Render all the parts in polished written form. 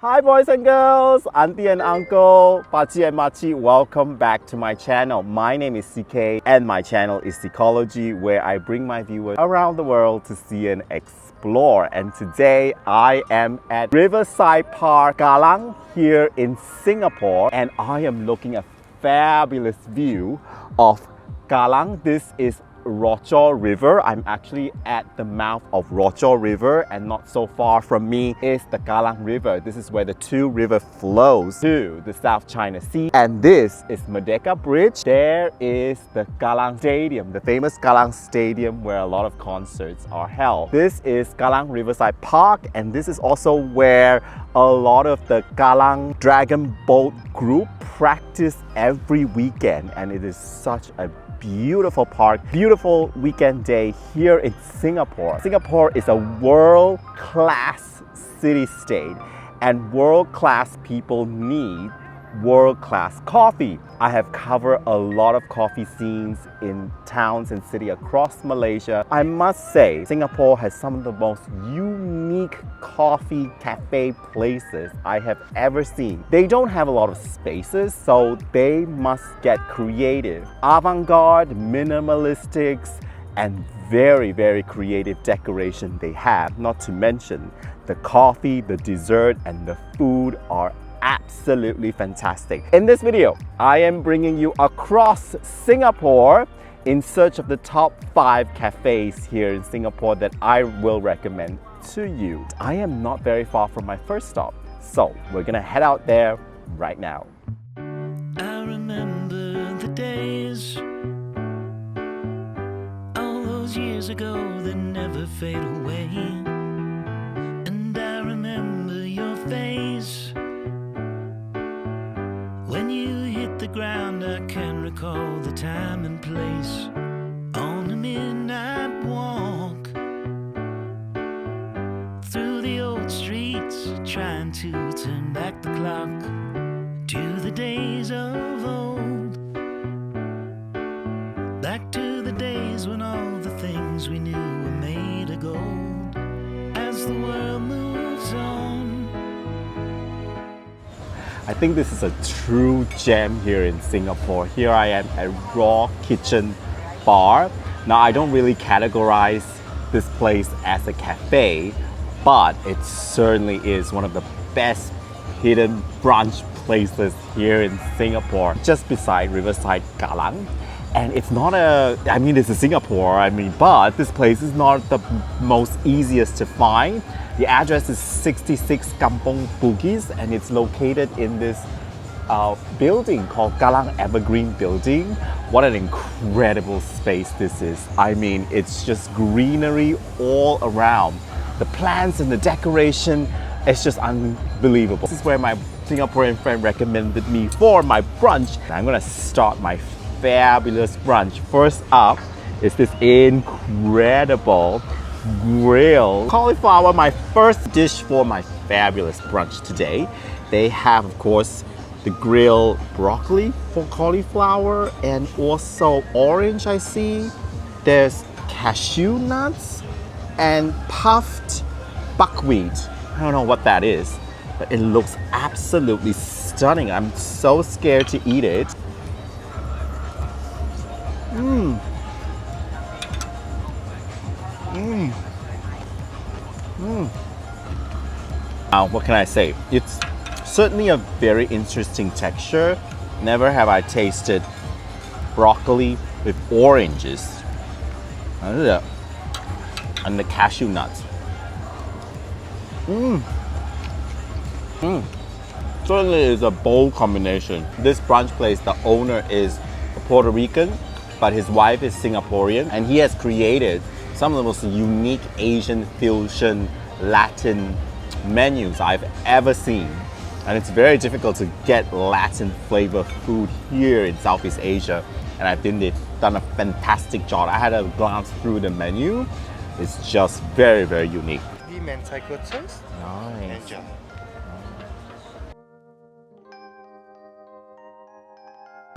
Hi boys and girls, auntie and uncle, pachi and machi, welcome back to my channel. My name is CK and my channel is Psychology, where I bring my viewers around the world to see and explore. And today I am at Riverside Park, Kallang here in Singapore, and I am looking at a fabulous view of Kallang. This is Rochor River. I'm actually at the mouth of Rochor River, and not so far from me is the Kallang River. This is where the two rivers flows to the South China Sea. And this is Merdeka Bridge. There is the Kallang Stadium, the famous Kallang Stadium where a lot of concerts are held. This is Kallang Riverside Park, and this is also where a lot of the Kallang Dragon Boat group practice every weekend, and it is such a beautiful park, beautiful weekend day here in Singapore. Singapore is a world-class city-state, and world-class people need world-class coffee. I have covered a lot of coffee scenes in towns and cities across Malaysia. I must say, Singapore has some of the most unique coffee cafe places I have ever seen. They don't have a lot of spaces, so they must get creative. Avant-garde, minimalistics, and very creative decoration they have. Not to mention, the coffee, the dessert, and the food are absolutely fantastic. In this video, I am bringing you across Singapore in search of the top 5 cafes here in Singapore that I will recommend to you. I am not very far from my first stop, so we're gonna head out there right now. I remember the days, all those years ago that never fade away, and I remember your face. When you hit the ground, I can recall the time and place. On a midnight walk through the old streets, trying to turn back the clock to the days of old. Back to the days when all the things we knew were made of gold. As the world moves on, I think this is a true gem here in Singapore. Here I am at Raw Kitchen Bar. Now, I don't really categorize this place as a cafe, but it certainly is one of the best hidden brunch places here in Singapore, just beside Riverside, Kallang. And it's not this is Singapore, but this place is not the most easiest to find. The address is 66 Kampong Bugis, and it's located in this building called Kallang Evergreen Building. What an incredible space this is. It's just greenery all around. The plants and the decoration, it's just unbelievable. This is where my Singaporean friend recommended me for my brunch. I'm gonna start my fabulous brunch. First up is this incredible grilled cauliflower, my first dish for my fabulous brunch today. They have, of course, the grilled broccoli for cauliflower, and also orange, I see. There's cashew nuts and puffed buckwheat. I don't know what that is, but it looks absolutely stunning. I'm so scared to eat it. Now, what can I say? It's certainly a very interesting texture. Never have I tasted broccoli with oranges and the cashew nuts. Certainly is a bold combination. This brunch place, the owner is a Puerto Rican, but his wife is Singaporean, and he has created some of the most unique Asian fusion Latin menus I've ever seen. And it's very difficult to get Latin flavor food here in Southeast Asia, and I think they've done a fantastic job. I had a glance through the menu. It's just very unique. The mentaiko toast. Nice. Enjoy.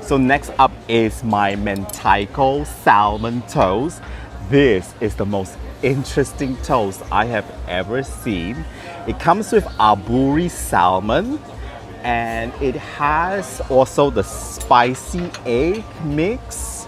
So next up is my mentaiko salmon toast. This is the most interesting toast I have ever seen. It comes with aburi salmon, and it has also the spicy egg mix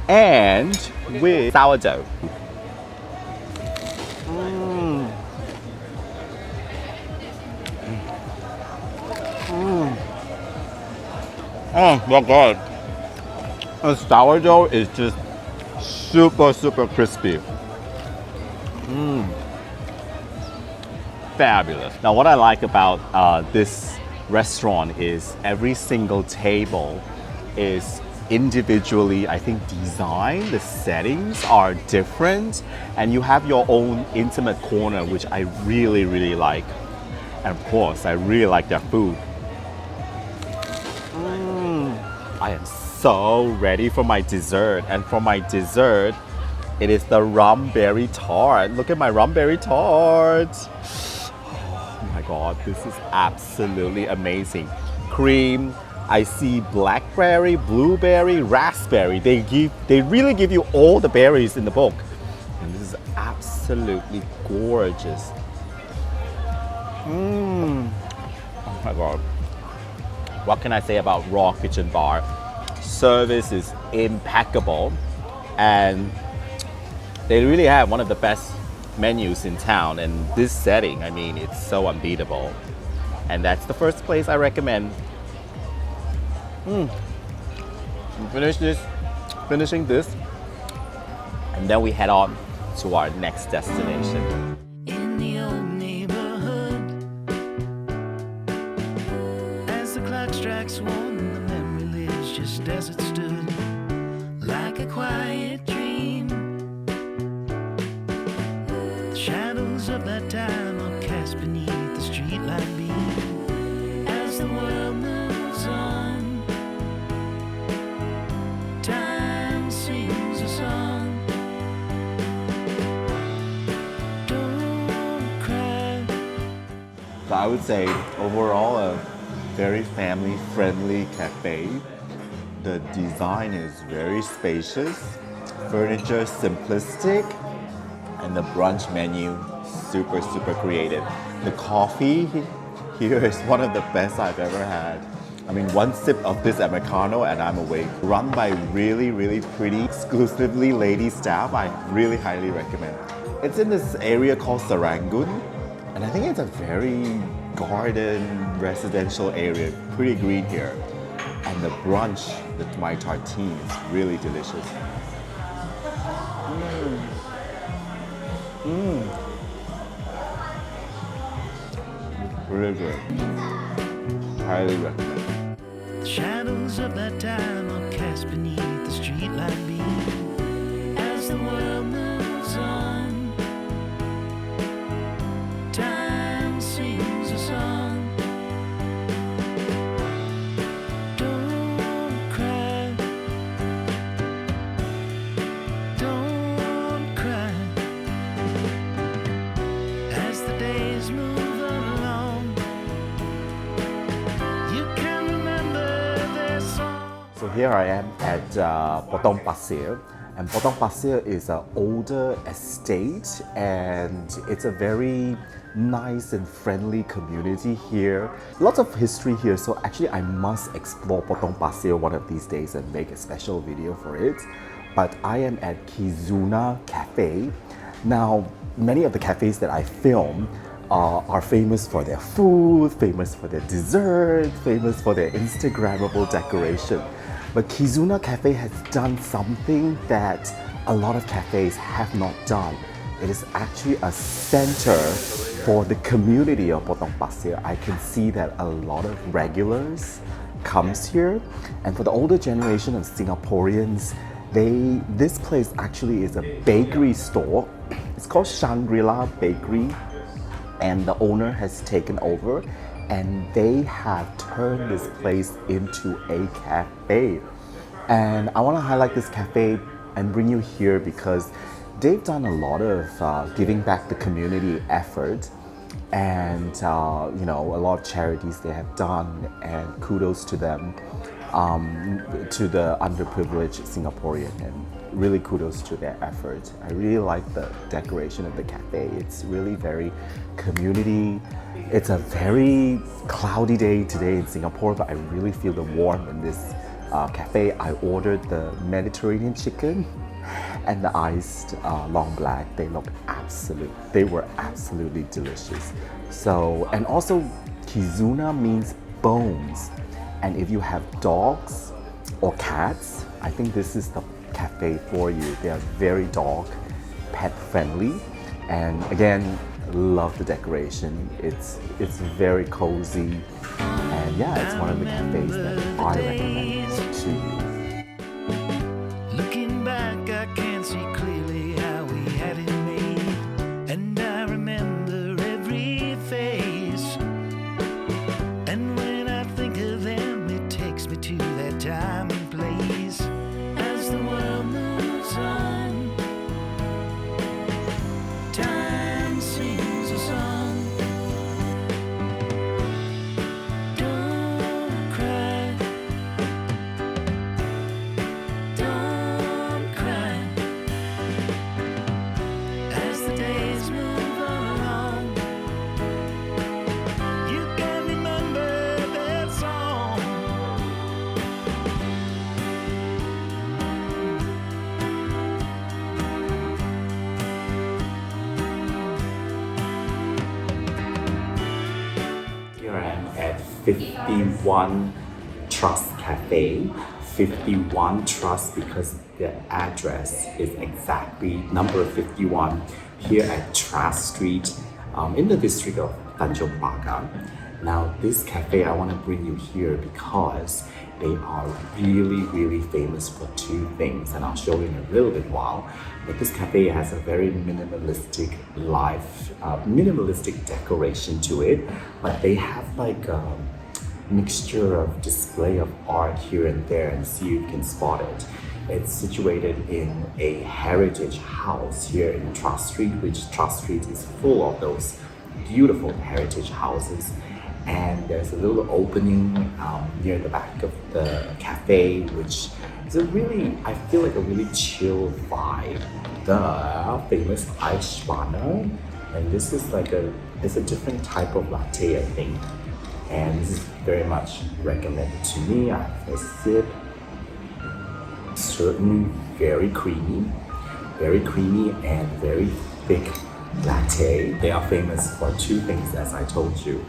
and with sourdough. Oh my god. The sourdough is just super crispy. Fabulous. Now what I like about this restaurant is every single table is individually, I think, designed. The settings are different, and you have your own intimate corner, which I really like. And of course, I really like their food. I am so ready for my dessert, and for my dessert, it is the rum berry tart. Look at my rum berry tart. Oh my god, this is absolutely amazing. Cream, I see blackberry, blueberry, raspberry. They really give you all the berries in the book. And this is absolutely gorgeous. Oh my god. What can I say about Raw Kitchen Bar? Service is impeccable, and they really have one of the best menus in town, and this setting, I mean, it's so unbeatable. And that's the first place I recommend. Finishing this, and then we head on to our next destination. In the old neighborhood, as the clock strikes one, the memory lives just as it stood, like a quiet dream. The shadows of that time are cast beneath the streetlight beam. As the world moves on, time sings a song. So I would say overall a very family-friendly cafe. The design is very spacious, furniture simplistic, and the brunch menu super creative. The coffee here is one of the best I've ever had. I mean, one sip of this Americano and I'm awake. Run by really pretty, exclusively lady staff. I really highly recommend. It's in this area called Serangoon, and I think it's a very garden residential area, pretty green here. And the brunch with my tartine is really delicious. Really good. Highly recommend. The shadows of that time are cast beneath the streetlight beam. As the world moves on, time sings a song. Don't cry, don't cry. As the days move along, you can remember their song. So here I am at Potong Pasir, and Potong Pasir is an older estate, and it's a very nice and friendly community here. Lots of history here, so actually I must explore Potong Pasir one of these days and make a special video for it. But I am at Kizuna Cafe. Now, many of the cafes that I film are famous for their food, famous for their dessert, famous for their Instagrammable decoration. But Kizuna Cafe has done something that a lot of cafes have not done. It is actually a center for the community of Potong Pasir. I can see that a lot of regulars comes here, and for the older generation of Singaporeans, this place actually is a bakery store. It's called Shangri-La Bakery, and the owner has taken over, and they have turned this place into a cafe. And I want to highlight this cafe and bring you here because they've done a lot of giving back the community effort, and you know, a lot of charities they have done, and kudos to them, to the underprivileged Singaporean. And really kudos to their effort. I really like the decoration of the cafe. It's really very community. It's a very cloudy day today in Singapore, but I really feel the warmth in this cafe. I ordered the Mediterranean chicken and the iced long black. They were absolutely delicious. So, and also Kizuna means bones. And if you have dogs or cats, I think this is the cafe for you. They are very dog pet friendly. And again, love the decoration. It's very cozy. And yeah, it's one of the cafes that I recommend to you. Looking back, I can see clearly how we had it made, and I remember every face. And when I think of them, it takes me to that time and place. As the world moves on, time sings a song. Don't cry, don't cry. As the days move along, you can remember that song. Here I am at 51 Trust Cafe. 51 Trust because the address is exactly number 51 here at Trust Street in the district of Tanjong Pagar. Now this cafe, I want to bring you here because they are really famous for two things, and I'll show you in a little bit while. But this cafe has a very minimalistic minimalistic decoration to it, but they have like a mixture of display of art here and there, and see if you can spot it. It's situated in a heritage house here in Trust Street, which Trust Street is full of those beautiful heritage houses. And there's a little opening near the back of the cafe, which is a really, I feel like a really chill vibe. The famous ice spanner, and this is like it's a different type of latte, I think. And this is very much recommended to me. I have a sip. Certainly very creamy and very thick latte. They are famous for two things, as I told you.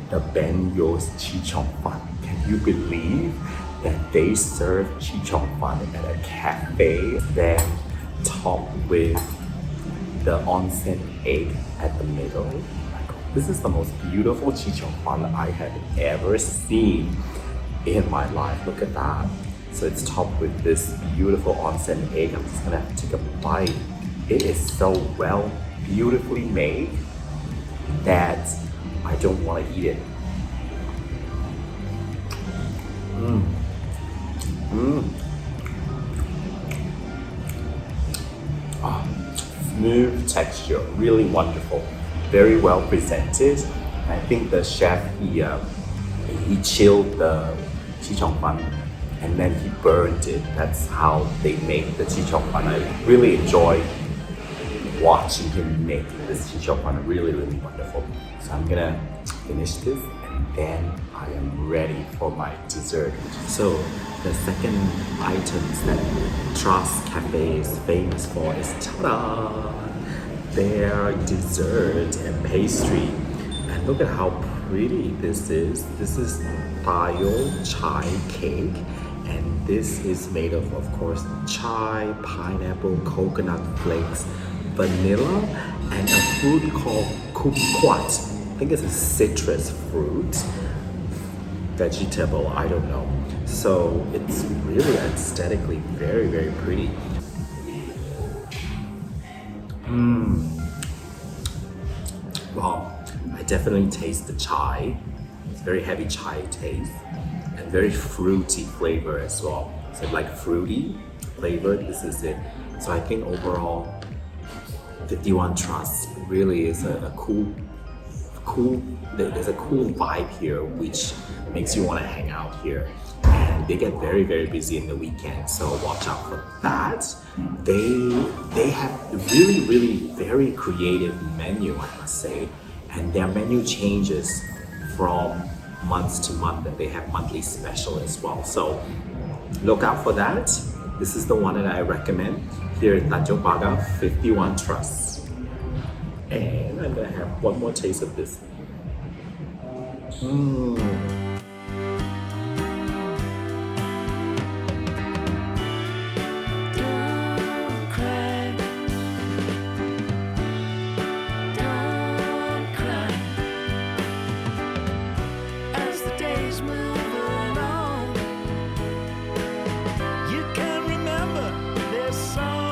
The Ben Yo's Chi Chong Fan. Can you believe that they serve Chi Chong Fan at a cafe, then topped with the onsen egg at the middle? This is the most beautiful Chi Chong Fan I have ever seen in my life. Look at that. So it's topped with this beautiful onsen egg. I'm just gonna have to take a bite. It is so well, beautifully made that I don't want to eat it. Smooth texture, really wonderful, very well presented. I think the chef he chilled the Chi Chong Fan and then he burned it. That's how they make the Chi Chong Fan. I really enjoy watching him making this Chi Chong Fan. Really wonderful. So I'm gonna finish this and then I am ready for my dessert. So the second items that Trust Cafe is famous for is ta-da! Their dessert and pastry. And look at how pretty this is. This is tile chai cake, and this is made of course, chai, pineapple, coconut flakes, vanilla, and a fruit called kumquat. I think it's a citrus fruit, vegetable, I don't know. So it's really aesthetically very pretty. Wow, I definitely taste the chai. It's very heavy chai taste and very fruity flavor as well. So like fruity flavor, this is it. So I think overall 51 Trust really is a cool, there's a cool vibe here which makes you want to hang out here. And and they get very, very busy in the weekend. So watch out for that. They have really, really very creative menu, I must say, and their menu changes from month to month, and they have monthly special as well. So look out for that. This is the one that I recommend here in Tanjong Pagar 51 Trust. And I'm gonna have one more taste of this. Don't cry. Don't cry. As the days move along, you can remember this song.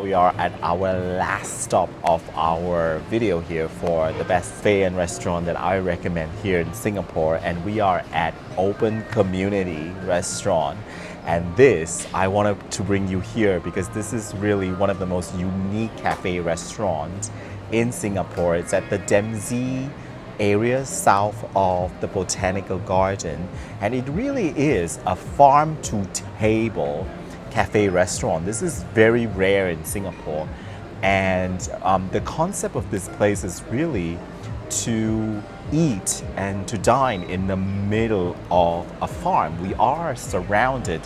We are at our last stop of our video here for the best cafe and restaurant that I recommend here in Singapore, and we are at Open Community Restaurant. And this, I wanted to bring you here because this is really one of the most unique cafe restaurants in Singapore. It's at the Dempsey area south of the Botanical Garden, and it really is a farm to table cafe restaurant. This is very rare in Singapore, and the concept of this place is really to eat and to dine in the middle of a farm. We are surrounded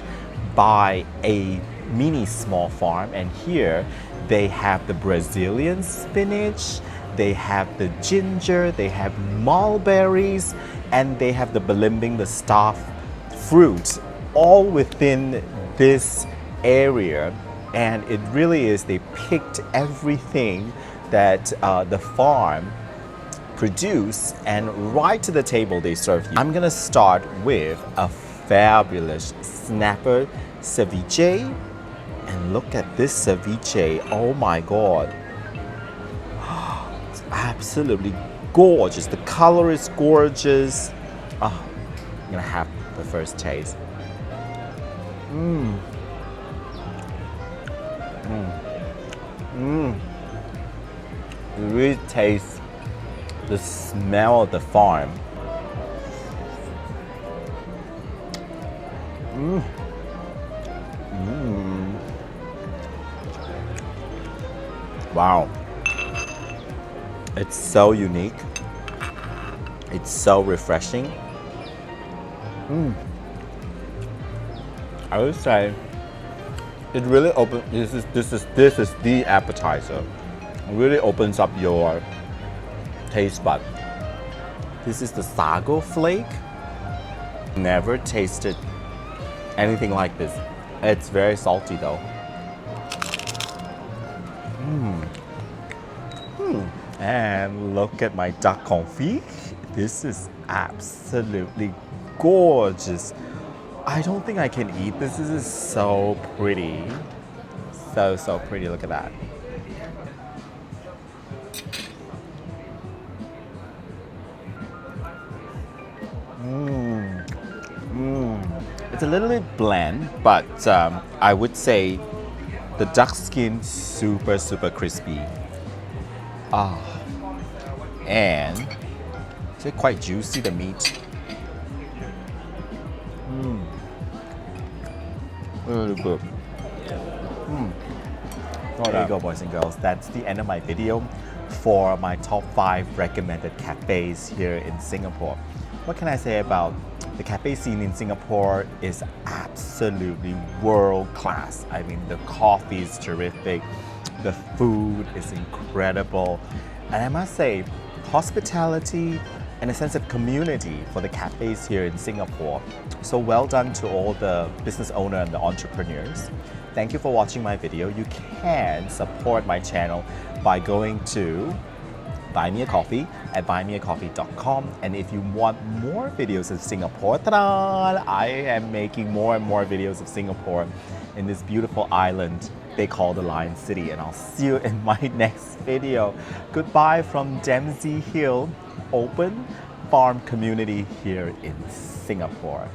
by a mini small farm, and here they have the Brazilian spinach, they have the ginger, they have mulberries, and they have the belimbing, the stuffed fruit, all within this area. And it really is, they picked everything that the farm produce, and right to the table they serve you. I'm gonna start with a fabulous snapper ceviche, and look at this ceviche. Oh my god, it's absolutely gorgeous. The color is gorgeous. I'm gonna have the first taste. You really taste the smell of the farm. Wow. It's so unique. It's so refreshing. I would say it really opens. This is the appetizer. It really opens up your taste bud. This is the sago flake. Never tasted anything like this. It's very salty though. And look at my duck confit. This is absolutely gorgeous. I don't think I can eat this. This is so pretty. So pretty. Look at that. It's a little bit bland, but I would say the duck skin super crispy. And it's quite juicy, the meat. Really good. There you go, boys and girls. That's the end of my video for my top 5 recommended cafes here in Singapore. What can I say about the cafe scene in Singapore? Is absolutely world class. I mean, the coffee is terrific, the food is incredible, and I must say, hospitality and a sense of community for the cafes here in Singapore. So well done to all the business owners and the entrepreneurs. Thank you for watching my video. You can support my channel by going to buy me a coffee at buymeacoffee.com. And if you want more videos of Singapore, ta-da! I am making more and more videos of Singapore in this beautiful island they call the Lion City. And I'll see you in my next video. Goodbye from Dempsey Hill Open Farm Community here in Singapore.